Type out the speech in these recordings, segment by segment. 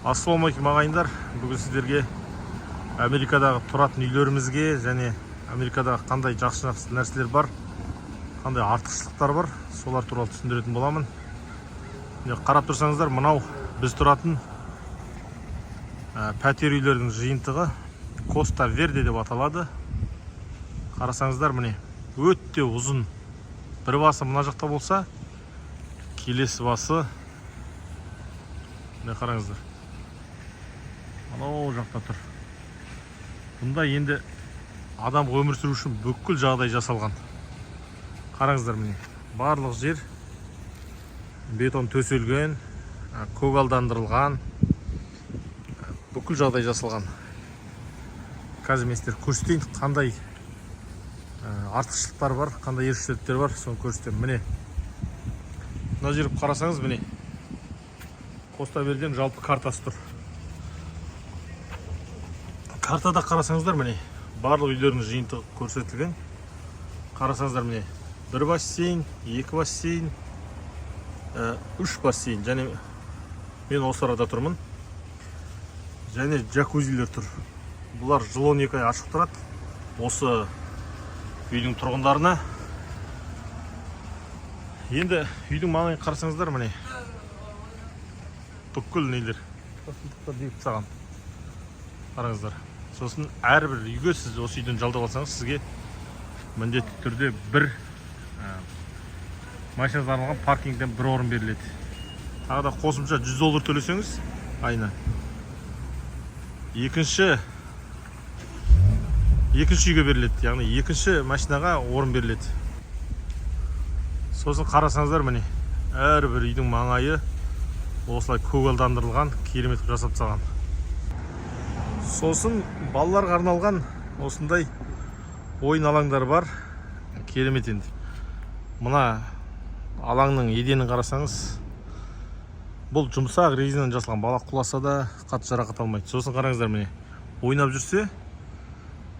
Ассалаумағалейкум ағайындар. Бүгін сіздерге Америкадағы тұратын үйлерімізге және Америкадағы қандай жақсы нәрселер бар, қандай артықшылықтар бар, солар туралы түсіндіретін боламын. Қарап тұрсаңыздар, мынау біз тұратын пәтер үйлердің жиынтығы Коста Верде деп аталады. Қарасаңыздар, міне өте ұзын. Bir басы мына жақта болса, келесі басы міне қараңыздар. Анау жақта тұр. Бұнда енді адам өмір сүру үшін бүкіл жағдай жасалған. Қараңыздар, міне барлық жер бетон төселген, көгалдандырылған, бүкіл жағдай жасалған. Қазір мен сіздерге көрсетейін, қандай артықшылықтар бар, қандай ерекшеліктер бар, соны көрсетемін. Міне мына жерді қарасаңыз, міне Коста Верденің жалпы картасы тұр. Картада қарасаңыздар, міне барлық үйлердің жиынтығы көрсетілген. Қарасаңыздар, міне бір бассейн, екі бассейн, үш бассейн, және мен осы арада тұрмын. Және джакузилер тұр. Бұлар жыл 12 ай ашық тұрады. Осы үйдің тұрғындарына. Енді үйдің маңайын қарасаңыздар, міне бүкіл нелер deyip тастаған. Қараңыздар. Сосын әрбір үйге сіз осы үйден жалдап алсаңыз, сізге міндетті түрде бір машинаңызға арналған паркингтен бір орын беріледі. Тағы да қосымша $100 төлесеңіз айына екінші үйге беріледі, яғни екінші машинаға орын беріледі. Сосын қарасаңыздар, міне әрбір үйдің маңайы осылай көгалдандырылған, керемет жасап тастаған. Сосын балаларға арналған осындай ойын алаңдары бар. Керемет енді. Мына алаңның еденін қарасаңыз, бұл жұмсақ резинадан жасалған, бала құласа да қатты жарақат алмайды. Сосын қараңыздар, міне ойнап жүрсе,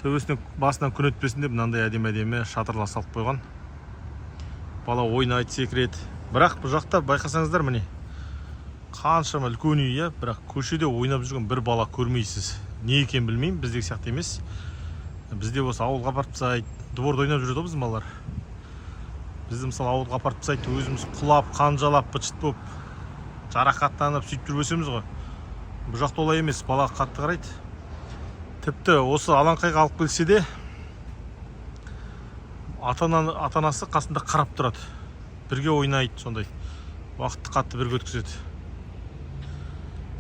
төбесінен басынан күн өтпесін деп мынандай әдемі шатырлар салып қойған. Бала ойнайды, секіреді. Бірақ бұл жақта байқасаңыздар, міне қаншама үлкен үй, бірақ көшеде ойнап жүрген бір бала көрмейсіз. Не екен білмеймін, біздегі сияқты емес. Бізде осы ауылға апарып тастайды, дворда ойнап жүреді біздің балалар. Бізді мысалы ауылға апарып тастайды, өзіміз құлап, қанжалап, быт-шыт болып, жарақаттанып сөйтіп жүрмесеміз ғой. Бұл жақта олай емес, бала қатты қарайды. Тіпті осы алаңқайға алып келсе де ата-анасы қасында қарап тұрады. Бірге ойнайды, сондай. Уақытты қатты бірге өткізеді.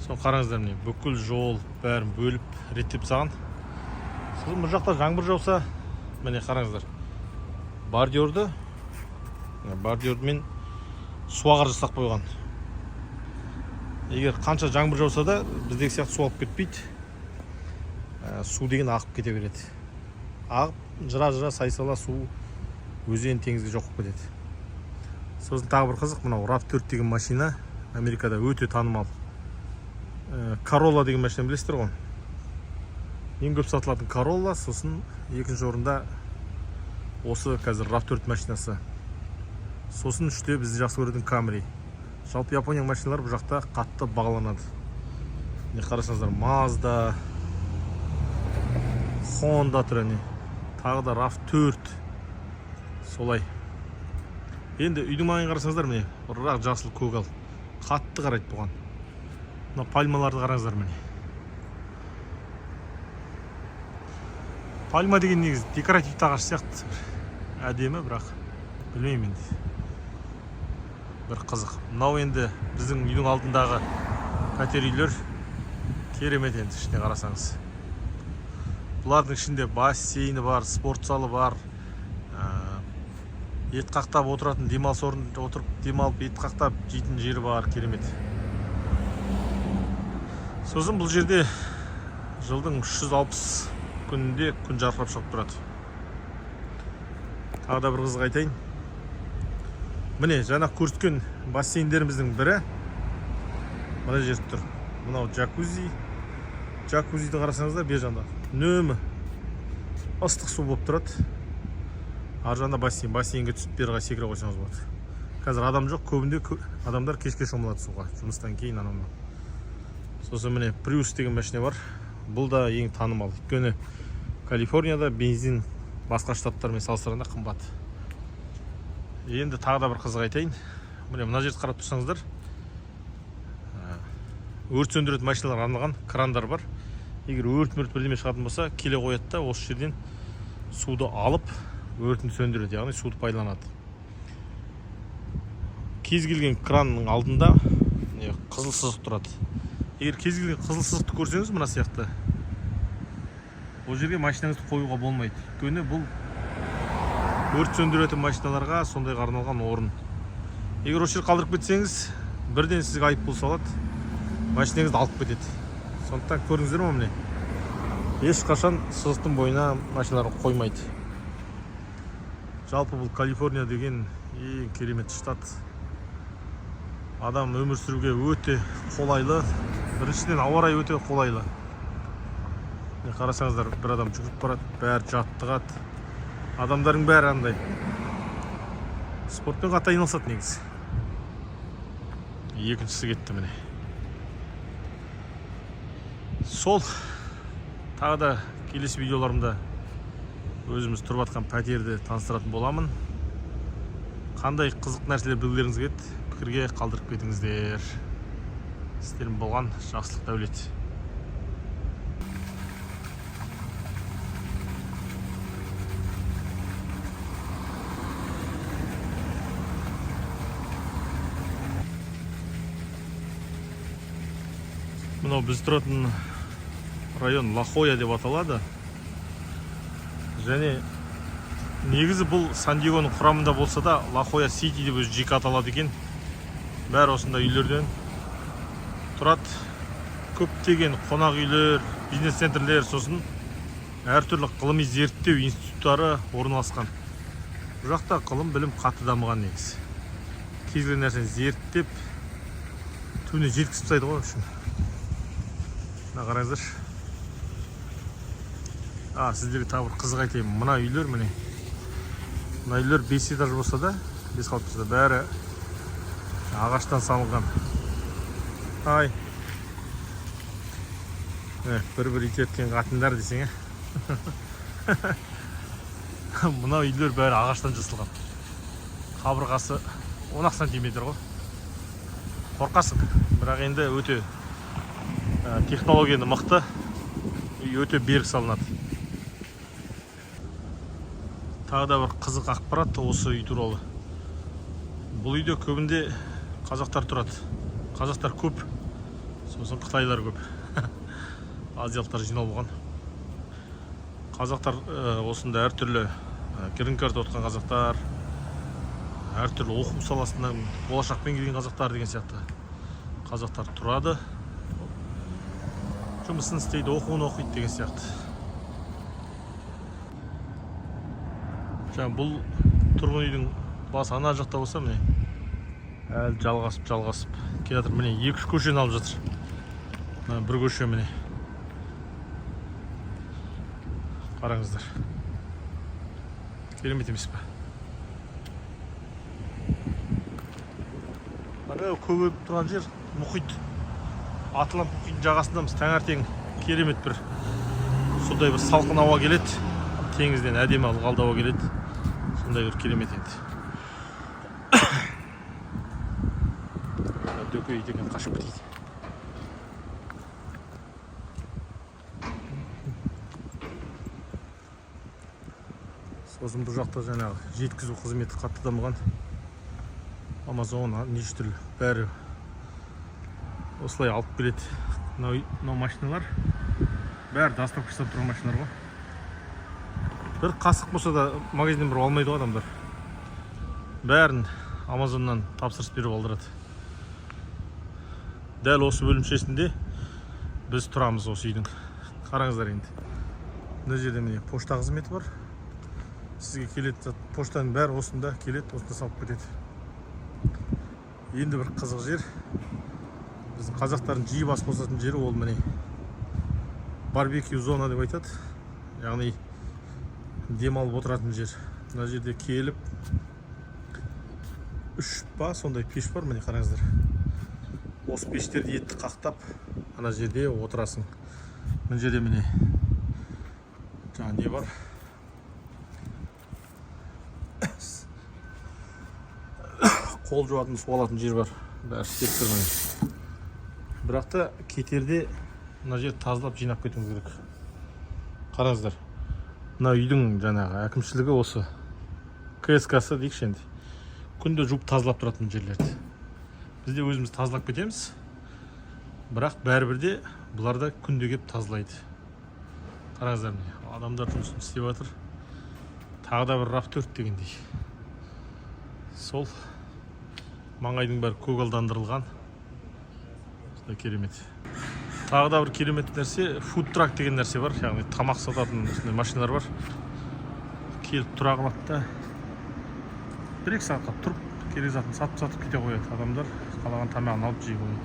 Соны қараңыздар, міне бүкіл жол бәрін бөліп реттеп тастаған. Сосын бұл жақта жаңбыр жауса, міне қараңыздар, бордюрмен суағар жасап қойған. Егер қанша жаңбыр жауса да, біздегі сияқты су алып кетпейді. Су деген ағып кете береді. Ағып, жыра-жыра сайсала су өзен теңізге жоқ болып кетеді. Сосын тағы бір қызық, мынау RAV4 деген машина Америкада өте танымал. Corolla деген машина білесіздер ғой. Ең көп сатылатын Corolla, сосын екінші орында осы қазір RAV4 машинасы. Сосын үште бізді жақсы көретін Camry. Жалпы Японияның машиналары бұл жақта қатты бағаланады. Не қарасаңыздар, Mazda, Honda түріне, тағы да RAV4. Солай. Енді үйдің маңайын қарасаңыздар, міне ұрақ жасыл көгал. Қатты қарайды бұған. Мына пальмаларды қараңыздар, міне. Пальма деген негізі декоративті ағаш сияқты. Әдемі, бірақ білмеймін енді. Бір қызық. Мынау енді біздің үйдің алдындағы пәтер үйлер керемет енді, ішіне қарасаңыз. Бұлардың ішінде бассейні бар, спорт залы бар. Ет қақтап отыратын демалыс орнында отырып демалып ет қақтап жейтін жері бар, керемет. Сосын бұл жерде жылдың 360 күнінде күн жарқырап шығып тұрады. Тағы да бір қызық айтайын. Міне жаңа көрсеткен бассейндеріміздің бірі мына жерде тұр. Мынау джакузи. Джакузиді қарасаңыздар, бер жағында үнемі ыстық су болып тұрады. Ар жағында бассейн. Бассейнге түсіп берға секіре қойсаңыз болады. Қазір адам жоқ, көбінде адамдар кешке шомылады суға, жұмыстан кейін анау. Сосын міне Prius деген машина бар. Бұл да ең танымал. Өйткені Калифорнияда бензин басқа штаттармен салыстырғанда қымбат. Енді тағы да бір қызық айтайын. Міне мына жерді қарап тұрсаңыздар, өрт сөндіретін машиналарға арналған крандар бар. Егер өрт бірдеме шығатын болса, келе қояды да осы жерден суды алып, өртін сөндіреді, яғни суды пайдаланады. Кез келген кранның алдында қызыл сызық тұрады. Егер кез келген қызыл сызықты көрсеңіз, мына сияқты, ол жерге машинаңызды қоюға болмайды. Өйткені бұл өрт сөндіретін машиналарға сондай арналған орын. Егер осы жерді қалдырып кетсеңіз, бірден сізге айыппұл салады, машинаңызды алып кетеді. Сондықтан көрдіңіздер ме міне? Ешқашан сызықтың бойына машиналар қоймайды. Жалпы бұл Калифорния деген ең керемет штат. Адам өмір сүруге өте қолайлы. Біріншіден ауа райы өте қолайлы. Қарасаңыздар, бір адам жүгіріп барады, бәрі жаттығады. Адамдардың бәрі андай спортпен қатты айналысады негізі. Екіншісі кетті міне. Сол тағы да келесі видеоларымда өзіміз тұрып жатқан пәтерді таныстыратын боламын. Қандай қызық нәрселер білгілеріңіз келеді, пікірге қалдырып кетіңіздер. Сіздердің болған жақсылық дәулет. Мынау біз тұратын район Ла-Хоя деп аталады. Және негізі бұл Сан-Диегоның құрамында болса да, Ла-Хоя Сити деп өзі жеке аталады екен. Бәрі осында үйлерден тұрады. Көптеген қонақ үйлер, бизнес-центрлер, сосын әртүрлі ғылыми зерттеу институттары орналасқан. Бұл жақта ғылым, білім қатты дамыған негізі. Кез келген нәрсені зерттеп, түбіне жеткізіп тастайды ғой үшін. Мына қараңыздар. Сіздерге тағы бір қызық айтайын. Мына үйлер міне. Мына үйлер 5 этаж болса да, 5 қалып тұрса да, бәрі ағаштан салынған. Ай. Бір-бір итеткен қатындар десең, Мына үйлер бәрі ағаштан жасалған. Қабырғасы 10 сантиметр ғой. Қорқасың. Бірақ енді өте технологияны мықты, өте берік салынады. Тағы да бір қызық ақпарат осы үй туралы. Бұл үйде көбінде қазақтар тұрады. Қазақтар көп, сосын қытайлар көп. Азиялықтар жинал болған. Қазақтар осында әртүрлі грин карта отқан қазақтар, әртүрлі оқу саласынан болашақпен келген қазақтар деген сияқты қазақтар тұрады. Жұмысын істейді, оқуын оқиды деген сияқты. Бұл тұрғын үйдің басы ана жақта болса, міне әлі жалғасып келе жатыр. Міне 2-3 көшені алып жатыр. Бір көше міне. Қараңыздар. Керемет емес пе? Көбейіп тұрған жер мұхит. Атлант мұхит жағасындамыз. Таңертең керемет бір сондай бір салқын ауа келеді. Теңізден әдемі ылғалды ауа келеді. Сондай бір керемет енді. Дөкей деген қашып кетейді. Сосын бұл жақта жаңағы жеткізу қызметі қатты дамыған. Амазон, неше түрлі бәрі осылай алып келеді. Мынау машиналар бәрі доставкадан тұрған машиналар ғой. Бір қасық болса да магазиннен бір алмайды ғой адамдар. Бәрін Амазоннан тапсырыс беріп алдырады. Дәл осы бөлімшесінде біз тұрамыз осы үйдің. Қараңыздар енді. Мына жерде міне пошта қызметі бар. Сізге келеді, поштаның бәрі осында келеді, осында салып кетеді. Енді бір қызық жер. Біздің қазақтардың жиі бас қосатын жері ол міне барбекю зона деп айтады. Яғни демалып отыратын жер. Мына жерде келіп 3 сондай пеш бар, міне қараңыздар. осы пештерді етті қақтап ана жерде отырасың. Мына жерде міне жаңа не бар, қол жуатын су алатын жер бар, бәрі істеп тұр міне. Бірақ та кетерде мына жер тазалап жинап кетуіміз керек. Қараңыздар, мына үйдің жаңағы әкімшілігі осы КСК-сы дейікші енді, күнде жуып тазалап тұратын жерлерді. Біз де өзіміз тазалап кетеміз, бірақ бәрібір де бұлар да күнде келіп тазалайды. Қараңыздар, міне адамдар жұмысын істеп жатыр. Тағы да бір рафтөрт дегендей. Сол маңайдың бәрі көгалдандырылған. Сондай керемет. Тағы да бір керемет нәрсе, фудтрак деген нәрсе бар. Яғни тамақ сататын машиналар бар. Келіп тұра қалады да 1-2 сағатқа тұрып, керек затын сатып кете қояды. Адамдар қалаған тамағын алып жей қояды.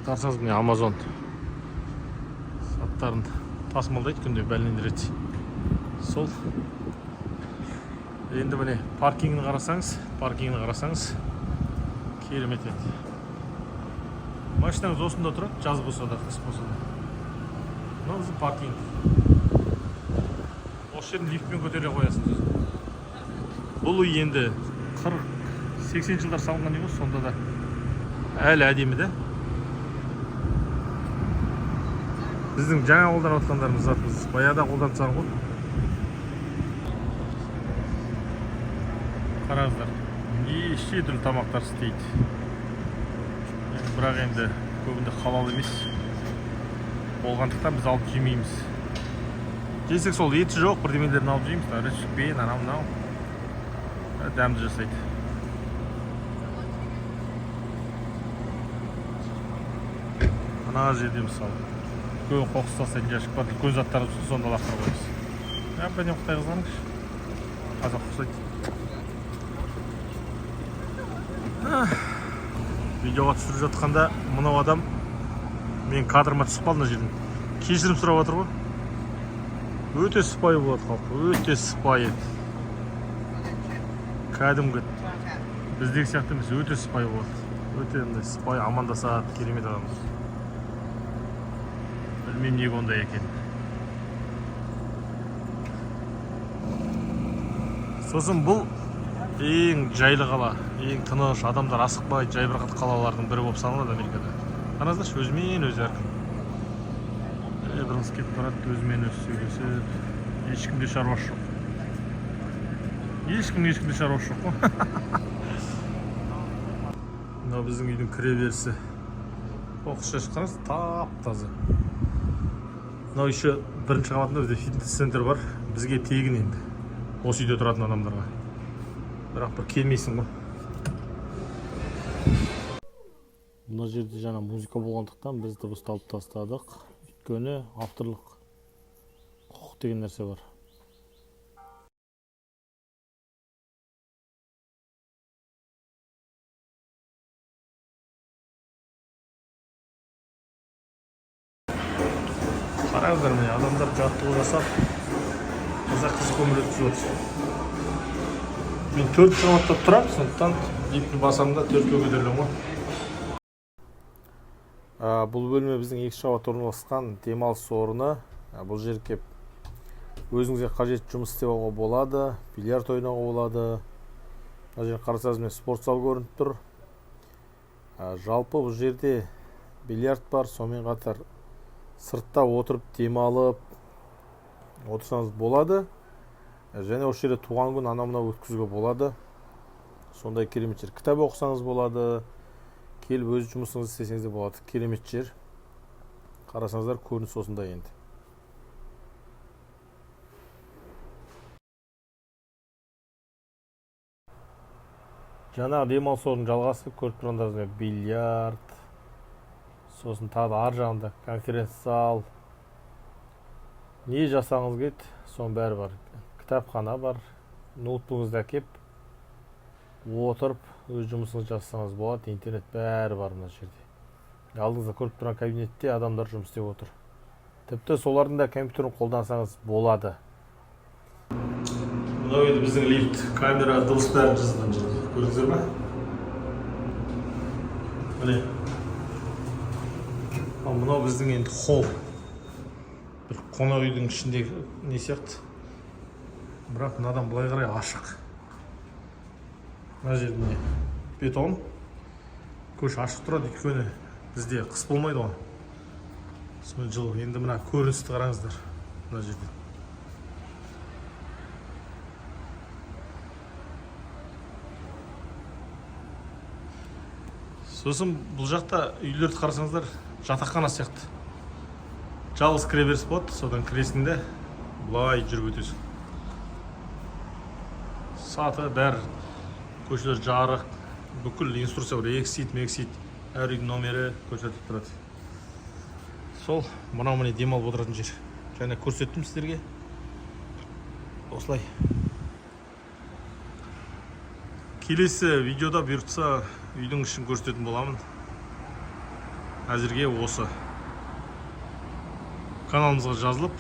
Қарасаңыз, міне Amazon заттарын тасымалдайды, күнде бәлендіреді. Сол. Енді міне паркингін қарасаңыз, керемет еді. Машинаңыз осында тұрады, жаз болса да, қыс болса да. Мынау біздің паркинг. Осы жерін лифтпен көтере қоясыз. Бұл үй енді 40-80 жылдар салынған үй, сонда да әлі әдемі де. Біздің жаңа қолданып отқандарымыз затымыз баяғыда қолданып ғой. Қараңыздар, неше түрлі тамақтар істейді. Бірақ енді көбінде халал емес болғандықтан біз алып жемейміз. Жесек сол еті жоқ бірдемелерін алып жейміз. Ірішікпен, анау-мынау дәмді жасайды. Ана жерде мысалы үлкен қоқыс тастайтын жәшік бар, үлкен заттар сонда лақтырып қоямыз. Әбден Қытай қызғаныш. Қазақ ұқсайды. Видеоға түсіріп жатқанда мынау адам мен кадрыма түсіп қалды мына жерден. Кешірім сұрап жатыр ғой. Өте сыпайы болады халық, өте сыпайы. Кәдімгі біздегі сияқты емес, өте сыпайы болады. Өте сыпайы, амандасады, керемет адамдар. Білмеймін неге ондай екен. Сосын бұл ең жайлы қала, ең тыныш, адамдар асықпайды, жайбарақат қалалардың бірі болып саналады Америкада. Қараңыздаршы, өзімен өзі әркім. Бір қыз кетіп барады, өзімен өзі сөйлесіп, ешкімде шаруасы жоқ. Ешкімде шаруасы жоқ қой. Мынау біздің үйдің кіре берісі. Қоқыс жәшік қараңыз, тап-таза. Мынау еще бірінші қабатында бізде фитнес-центр бар. Бізге тегін енді. Осы үйде тұратын адамдарға. Бірақ бір келмейсің ғой. Мына жерде жаңа музыка болғандықтан біз дыбысты алып тастадық. Өйткені авторлық құқық деген нәрсе бар. Қараңыздар, міне адамдар жаттығу жасап, қызық көңіл өткізіп отыр. Мен 4 қабатта тұрамын, сондықтан лифтті басамда 4-ке көтерілемін ғой. Бұл бөлме біздің 2 қабатта орналасқан демалыс орны. Бұл жерге өзіңізге қажет жұмыс істеп алуға болады, бильярд ойнауға болады. Мына жерде қарасаңыз, мен спорт зал көрініп тұр. Жалпы бұл жерде бильярд бар, сонымен қатар сыртта отырып демалып отырсаңыз болады. Және осы жерде туған күн анау-мынау өткізуге болады. Сондай керемет жер. Кітап оқысаңыз болады, келіп өз жұмысыңызды істесеңіз де болады. Керемет жер. Қарасаңыздар, көрініс осындай енді. Жаңағы демалыс орнының жалғасы көріп тұрғандарыңызға бильярд, сосын тағы ар жағында конференц зал. Не жасаңыз келеді, соның бәрі бар. Кітапхана бар, ноутбугыңызды әкеп, отырып, өз жұмысыңызды жасаңыз болады, интернет бәрі бар мына жерде. Алдыңызда көріп тұрған кабинетте адамдар жұмыс істеп отыр. Тіпті солардың да компьютерін қолдансаңыз болады. Мынау енді біздің лифт, камера, дыбыс бәрін жазған жерде. Көрдіңіздер ме? Міне, Ал мынау біздің енді холл. Бір қонақ үйдің ішіндегі не сияқты. Бірақ мынадан былай қарай ашық. Мына жерінде бетон. Көш ашық тұрады, өйткені бізде қыс болмайды ғой. Соны жылы. Енді мына көріністі қараңыздар. Мына жерде. Сосын бұл жақта үйлерді қарасаңыздар, жатақхана сияқты. Жалғыз кіре беріс болады, содан кіресінде бұлай жүріп өтесің. Саты бәрі, көшелер жарық, бүкіл инструкция бар, эксит, әр үйдің номері көрсетіп тұрады. Сол мынау міне демалып отыратын жер. Және көрсеттім сіздерге. Осылай. Келесі видеода бұйыртса үйдің ішін көрсететін боламын. Әзірге осы. Каналымызға жазылып,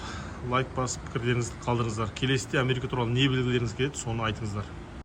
лайк басып, пікірлеріңізді қалдырыңыздар. Келесіде Америка туралы не білгілеріңіз келеді, соны айтыңыздар.